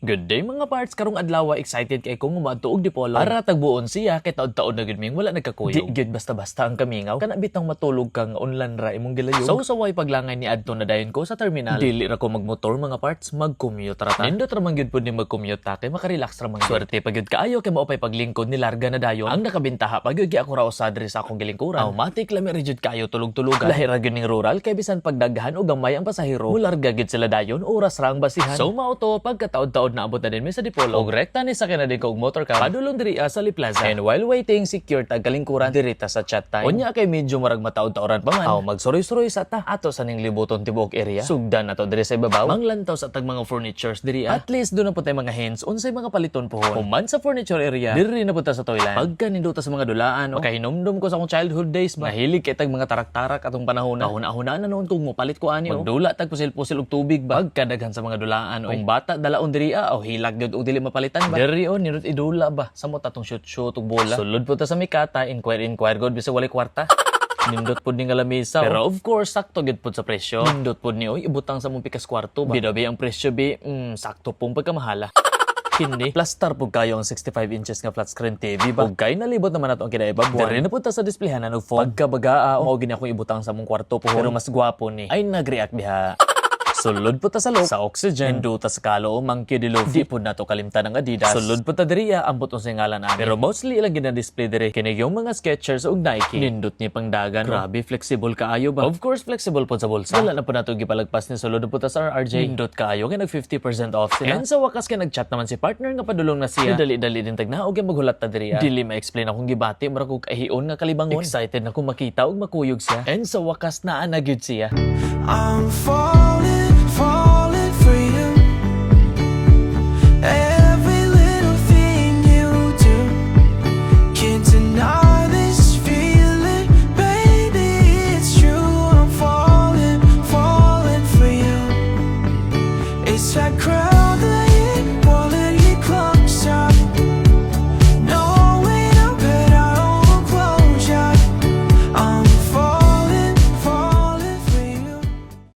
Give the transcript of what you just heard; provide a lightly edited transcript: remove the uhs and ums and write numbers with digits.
Good day mga parts, karong adlaw excited kay kung umadtuog Dipolo para tagbuon siya kay taod-taod na gud ming wala nagkakuyog. Di gud basta-basta ang kamingaw kana bitang matulog kang online ra imong gilayog. So saway paglangay ni adto na dayon ko sa terminal. Dili ra ko magmotor mga parts, mag-commute ra ta. Nindot ra man gyud pud ni mag-commute ta kay makarelax ra man. Swerte pa gyud kaayo kay mao pay paglingkod ni larga na dayon. Ang nakabintaha pa gyud ako ra usad diri sa akong gilingkuran. Automatic lami ra gyud kaayo tulog-tulogan. Lahi ra gyud ning rural kay bisan pagdaghan o gamay ang pasahero, mularga gyud sila dayon oras ra ang basihan. So mao to pagkataod-taod naabot na din mi sa Dipolo. Og rekta ni sa na din kog motor car padulong diri sa Plaza. And while waiting, secure tag kalingkuran diri ta sa chat time. Unya kay medyo marag mataod-taoran pa man. Aw magsuroy-suroy sa ta ato sa ning libuton tibuok area. Sugdan nato diri sa ibabaw. Manglantaw sa tag mga furnitures diri. At least do na po tay mga hands unsay mga paliton pohon. Human sa furniture area, diri na punta sa toilet. Pagka ninduta sa mga dulaan, makahinumdum ko sa akong childhood days ba. Nahilig kay tag mga tarak-tarak atong panahon. Kahuna-huna na noon kung mopalit ko ani. Magdula tag pusil-pusil og tubig ba. Pagkadaghan sa mga dulaan. Kung bata dalaon diri o hilag gyud og dili mapalitan ba. Diri on nindot idula ba. Samot atong shoot-shoot og bola. Sulod po ta sa Mikata, inquire god bisag walay kwarta. Nindot pod ni nga lamesa. Pero of course, sakto gid pod sa presyo. Nindot pod ni oy ibutang sa mong pikas kwarto ba. Bidabi ang presyo bi, sakto pong pagkamahala. Hindi. Plastar po kayo ang 65 inches nga flat screen TV ba? Huwag kayo nalibot naman nato ang kinaibabuan. Dari na po ta sa displayhanan ng phone. Pagkabagaa, mao gini akong ibutang sa mong kwarto po. Pero mas gwapo ni. Ay nag-react diha. Sulod po ta sa loob, sa oxygen, hinduta sa kalo, monkey dilufi. Di po na to kalimtan ng Adidas. Sulod po ta diri, ambot ang singalan ani. Pero mostly ilang gina-display diri. Kinig yung mga Skechers o Nike. Nindot ni pangdagan. Grabe, flexible kaayo ba? Of course, flexible po sa bulsa. Wala na po na to gipalagpas ni sulod po ta sa RRJ. Nindot kaayo, kaya nag 50% off sila. And sa wakas kaya nag-chat naman si partner nga padulong na siya. Dali-dali din tagnaog yung maghulat ta diri. Dili ma-explain akong gibati, mara kong kahiyon nga kalibangon. Excited na kung makita og makuyog siya. And sa wakas na gyud siya. I'm falling for you. Every little thing you do, can't deny this feeling, baby, it's true. I'm falling for you. It's like crazy.